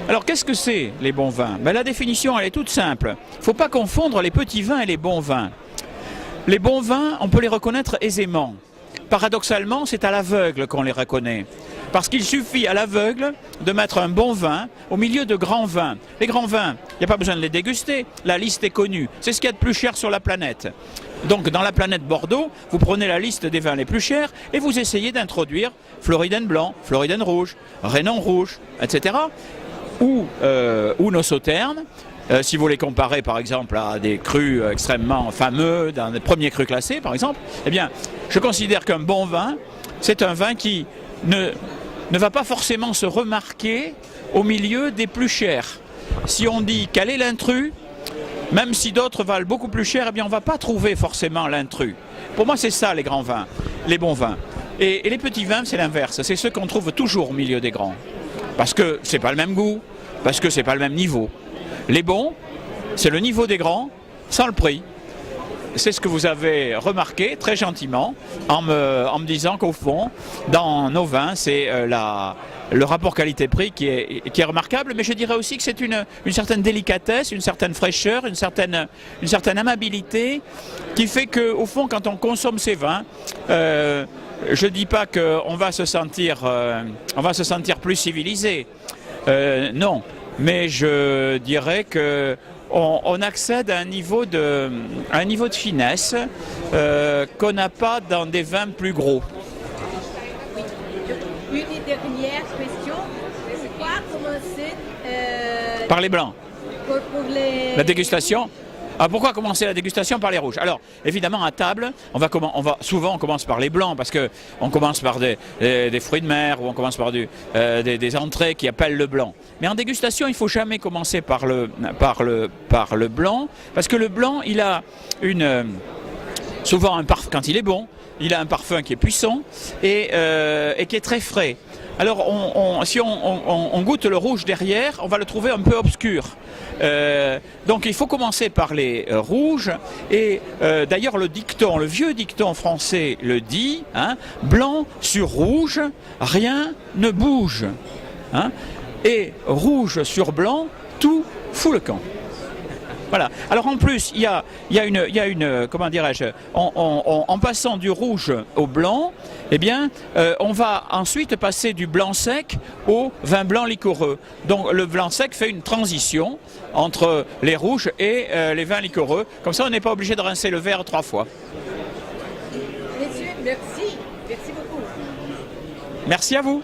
Alors qu'est-ce que c'est les bons vins? La définition elle est toute simple. Il ne faut pas confondre les petits vins et les bons vins. Les bons vins, on peut les reconnaître aisément. Paradoxalement, c'est à l'aveugle qu'on les reconnaît. Parce qu'il suffit à l'aveugle de mettre un bon vin au milieu de grands vins. Les grands vins, il n'y a pas besoin de les déguster, la liste est connue. C'est ce qu'il y a de plus cher sur la planète. Donc dans la planète Bordeaux, vous prenez la liste des vins les plus chers et vous essayez d'introduire Floriden blanc, Floriden rouge, Rénan rouge, etc. Ou nos sauternes. Si vous les comparez par exemple à des crus extrêmement fameux, dans des premiers crus classés par exemple, eh bien je considère qu'un bon vin, c'est un vin qui ne va pas forcément se remarquer au milieu des plus chers. Si on dit quel est l'intrus, même si d'autres valent beaucoup plus cher, eh bien on ne va pas trouver forcément l'intrus. Pour moi c'est ça les grands vins, les bons vins. Et les petits vins c'est l'inverse, c'est ceux qu'on trouve toujours au milieu des grands. Parce que c'est pas le même goût, parce que c'est pas le même niveau. Les bons, c'est le niveau des grands, sans le prix. C'est ce que vous avez remarqué très gentiment en me disant qu'au fond, dans nos vins, c'est le rapport qualité-prix qui est remarquable, mais je dirais aussi que c'est une certaine délicatesse, une certaine fraîcheur, une certaine amabilité qui fait qu'au fond, quand on consomme ces vins, je ne dis pas qu'on va se sentir plus civilisé, non. Mais je dirais qu'on accède à un niveau de finesse qu'on n'a pas dans des vins plus gros. Une dernière question. Pourquoi commencer par les blancs. Pour La dégustation. Ah, pourquoi commencer la dégustation par les rouges? Alors, évidemment, à table, souvent on commence par les blancs parce qu'on commence par des fruits de mer ou on commence par des entrées qui appellent le blanc. Mais en dégustation, il ne faut jamais commencer par le blanc parce que le blanc, il a souvent un parfum, quand il est bon, il a un parfum qui est puissant et qui est très frais. Alors, si on goûte le rouge derrière, on va le trouver un peu obscur. Donc, il faut commencer par les rouges. Et d'ailleurs, le vieux dicton français le dit, hein, blanc sur rouge, rien ne bouge. Hein, et rouge sur blanc, tout fout le camp. Voilà. Alors en plus, il y a une comment dirais-je, en passant du rouge au blanc, eh bien, on va ensuite passer du blanc sec au vin blanc liquoreux. Donc le blanc sec fait une transition entre les rouges et les vins liquoreux. Comme ça, on n'est pas obligé de rincer le verre 3 fois. Messieurs, merci. Merci beaucoup. Merci à vous.